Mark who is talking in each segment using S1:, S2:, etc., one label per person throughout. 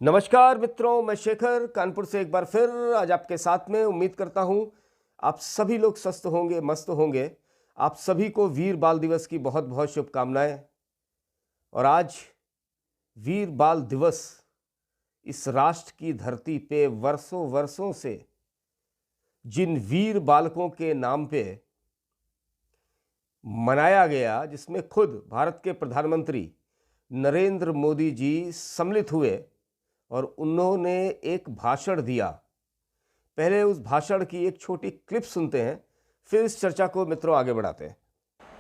S1: नमस्कार मित्रों, मैं शेखर कानपुर से एक बार फिर आज आपके साथ में। उम्मीद करता हूं आप सभी लोग स्वस्थ होंगे, मस्त होंगे। आप सभी को वीर बाल दिवस की बहुत बहुत शुभकामनाएं। और आज वीर बाल दिवस इस राष्ट्र की धरती पे वर्षों वर्षों से जिन वीर बालकों के नाम पे मनाया गया, जिसमें खुद भारत के प्रधानमंत्री नरेंद्र मोदी जी सम्मिलित हुए और उन्होंने एक भाषण दिया। पहले उस भाषण की एक छोटी क्लिप सुनते हैं, फिर इस चर्चा को मित्रों आगे बढ़ाते हैं।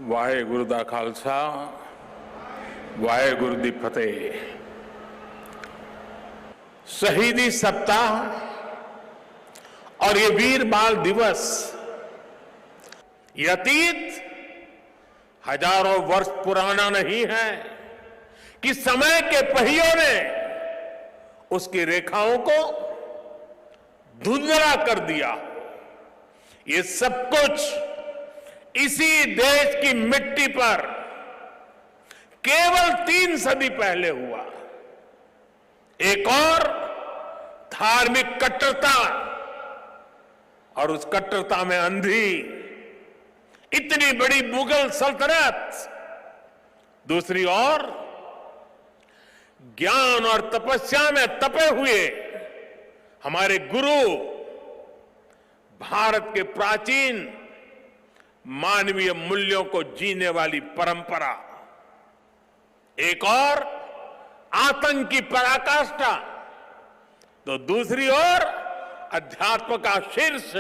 S2: वाहेगुरु दा खालसा, वाहेगुरु दी फतेह। शहीदी सप्ताह और ये वीर बाल दिवस, ये अतीत हजारों वर्ष पुराना नहीं है कि समय के पहियों ने उसकी रेखाओं को धुंधला कर दिया। ये सब कुछ इसी देश की मिट्टी पर केवल 3 सदी पहले हुआ। एक और धार्मिक कट्टरता और उस कट्टरता में अंधी इतनी बड़ी मुगल सल्तनत, दूसरी ओर ज्ञान और तपस्या में तपे हुए हमारे गुरु, भारत के प्राचीन मानवीय मूल्यों को जीने वाली परंपरा, एक और आतंक की पराकाष्ठा, तो दूसरी ओर अध्यात्म का शीर्ष,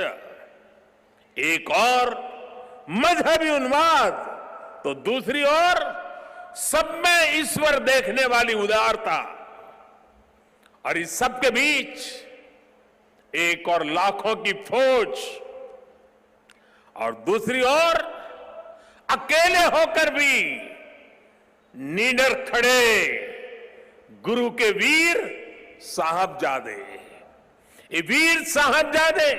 S2: एक और मजहबी उन्माद, तो दूसरी ओर सब में ईश्वर देखने वाली उदारता। और इस सब के बीच एक और लाखों की फौज, और दूसरी ओर अकेले होकर भी निडर खड़े गुरु के वीर साहबजादे। ये वीर साहबजादे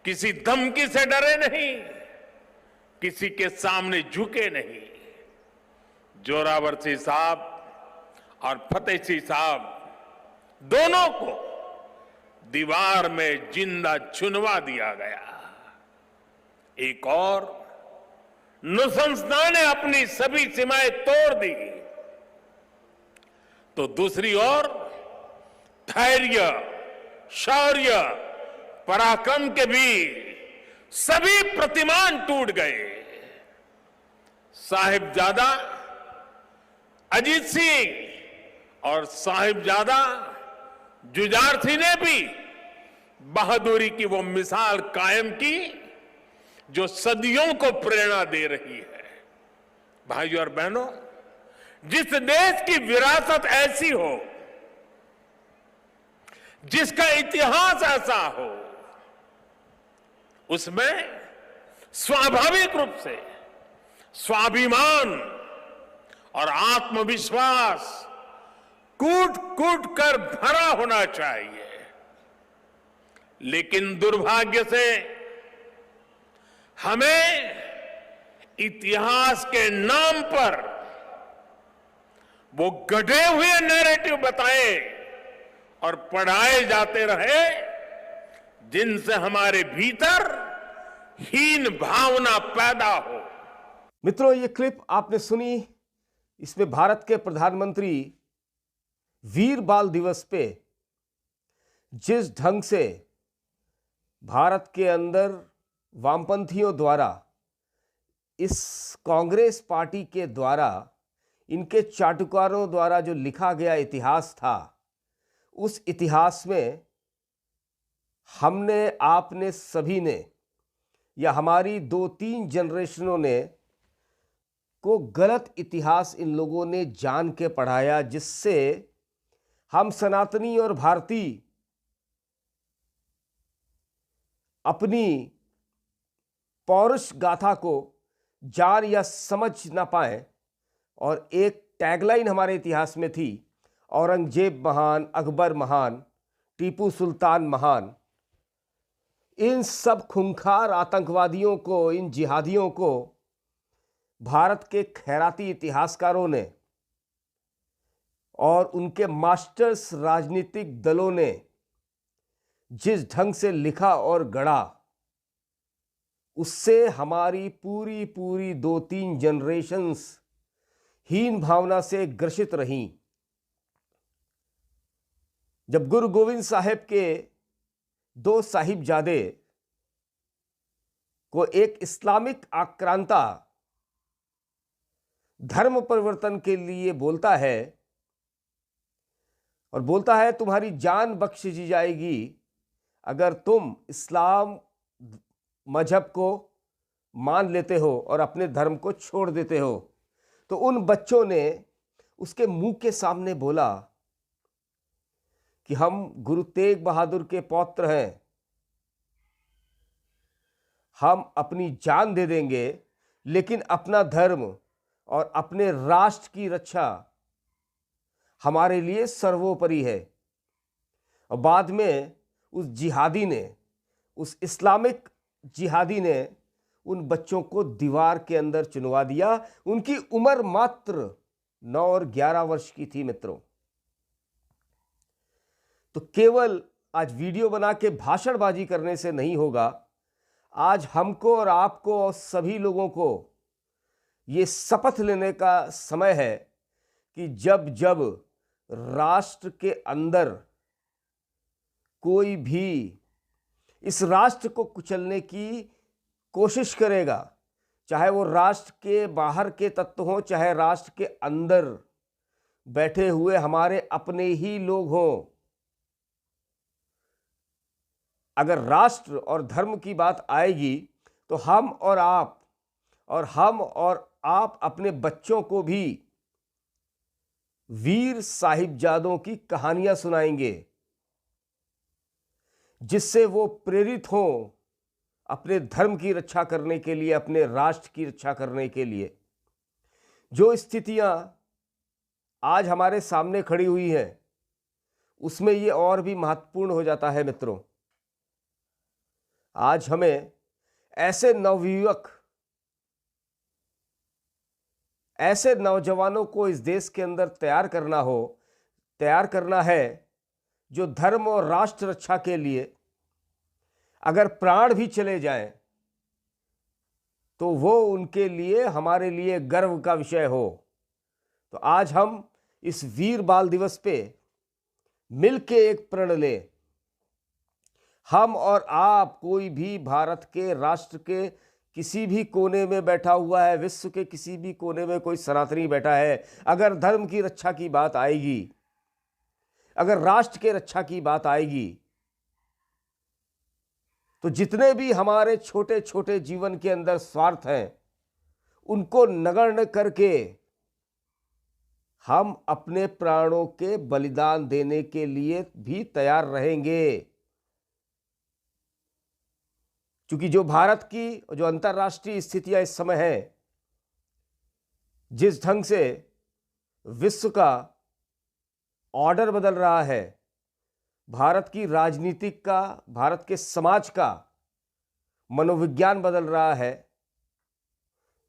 S2: किसी धमकी से डरे नहीं, किसी के सामने झुके नहीं। जोरावर सिंह साहब और फतेह सिंह साहब दोनों को दीवार में जिंदा चुनवा दिया गया। एक और नृशंसता ने अपनी सभी सीमाएं तोड़ दी, तो दूसरी ओर धैर्य, शौर्य, पराक्रम के भी सभी प्रतिमान टूट गए। साहिबजादा अजीत सिंह और साहिबजादा जुझार सिंह ने भी बहादुरी की वो मिसाल कायम की जो सदियों को प्रेरणा दे रही है। भाइयों और बहनों, जिस देश की विरासत ऐसी हो, जिसका इतिहास ऐसा हो, उसमें स्वाभाविक रूप से स्वाभिमान और आत्मविश्वास कूट कूट कर भरा होना चाहिए। लेकिन दुर्भाग्य से हमें इतिहास के नाम पर वो गढ़े हुए नैरेटिव बताए और पढ़ाए जाते रहे, जिनसे हमारे भीतर हीन भावना पैदा हो।
S1: मित्रों, ये क्लिप आपने सुनी, इसमें भारत के प्रधानमंत्री वीर बाल दिवस पे जिस ढंग से भारत के अंदर वामपंथियों द्वारा, इस कांग्रेस पार्टी के द्वारा, इनके चाटुकारों द्वारा जो लिखा गया इतिहास था, उस इतिहास में हमने, आपने, सभी ने, या हमारी 2-3 जनरेशनों ने को गलत इतिहास इन लोगों ने जान के पढ़ाया, जिससे हम सनातनी और भारतीय अपनी पौरुष गाथा को जान या समझ ना पाए। और एक टैगलाइन हमारे इतिहास में थी, औरंगजेब महान, अकबर महान, टीपू सुल्तान महान। इन सब खूंखार आतंकवादियों को, इन जिहादियों को भारत के खैराती इतिहासकारों ने और उनके मास्टर्स राजनीतिक दलों ने जिस ढंग से लिखा और गढ़ा, उससे हमारी पूरी पूरी 2-3 जनरेशन्स हीन भावना से ग्रसित रहीं। जब गुरु गोविंद साहिब के 2 साहिबजादे को एक इस्लामिक आक्रांता धर्म परिवर्तन के लिए बोलता है और बोलता है तुम्हारी जान बख्श दी जाएगी अगर तुम इस्लाम मजहब को मान लेते हो और अपने धर्म को छोड़ देते हो, तो उन बच्चों ने उसके मुंह के सामने बोला कि हम गुरु तेग बहादुर के पौत्र हैं, हम अपनी जान दे देंगे, लेकिन अपना धर्म और अपने राष्ट्र की रक्षा हमारे लिए सर्वोपरि है। और बाद में उस जिहादी ने, उस इस्लामिक जिहादी ने उन बच्चों को दीवार के अंदर चुनवा दिया। उनकी उम्र मात्र 9 और 11 वर्ष की थी मित्रों। तो केवल आज वीडियो बना के भाषणबाजी करने से नहीं होगा। आज हमको और आपको और सभी लोगों को ये शपथ लेने का समय है कि जब जब राष्ट्र के अंदर कोई भी इस राष्ट्र को कुचलने की कोशिश करेगा, चाहे वो राष्ट्र के बाहर के तत्व हों, चाहे राष्ट्र के अंदर बैठे हुए हमारे अपने ही लोग हों, अगर राष्ट्र और धर्म की बात आएगी तो हम और आप अपने बच्चों को भी वीर साहिबजादों की कहानियां सुनाएंगे, जिससे वो प्रेरित हों अपने धर्म की रक्षा करने के लिए, अपने राष्ट्र की रक्षा करने के लिए। जो स्थितियां आज हमारे सामने खड़ी हुई हैं, उसमें ये और भी महत्वपूर्ण हो जाता है मित्रों। आज हमें ऐसे नवयुवक, ऐसे नौजवानों को इस देश के अंदर तैयार करना है जो धर्म और राष्ट्र रक्षा के लिए अगर प्राण भी चले जाएं तो वो उनके लिए, हमारे लिए गर्व का विषय हो। तो आज हम इस वीर बाल दिवस पे मिलके एक प्रण लें। हम और आप, कोई भी भारत के राष्ट्र के किसी भी कोने में बैठा हुआ है, विश्व के किसी भी कोने में कोई सनातनी बैठा है, अगर धर्म की रक्षा की बात आएगी, अगर राष्ट्र के रक्षा की बात आएगी, तो जितने भी हमारे छोटे छोटे जीवन के अंदर स्वार्थ हैं, उनको नगण्य करके हम अपने प्राणों के बलिदान देने के लिए भी तैयार रहेंगे। क्योंकि जो भारत की, जो अंतर्राष्ट्रीय स्थितियां इस समय है, जिस ढंग से विश्व का ऑर्डर बदल रहा है, भारत की राजनीतिक का, भारत के समाज का मनोविज्ञान बदल रहा है,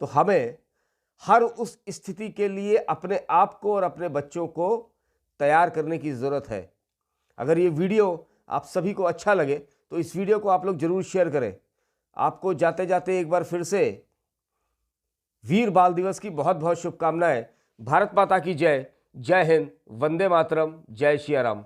S1: तो हमें हर उस स्थिति के लिए अपने आप को और अपने बच्चों को तैयार करने की ज़रूरत है। अगर ये वीडियो आप सभी को अच्छा लगे तो इस वीडियो को आप लोग जरूर शेयर करें। आपको जाते जाते एक बार फिर से वीर बाल दिवस की बहुत बहुत शुभकामनाएं। भारत माता की जय। जय हिंद, वंदे मातरम, जय श्री राम।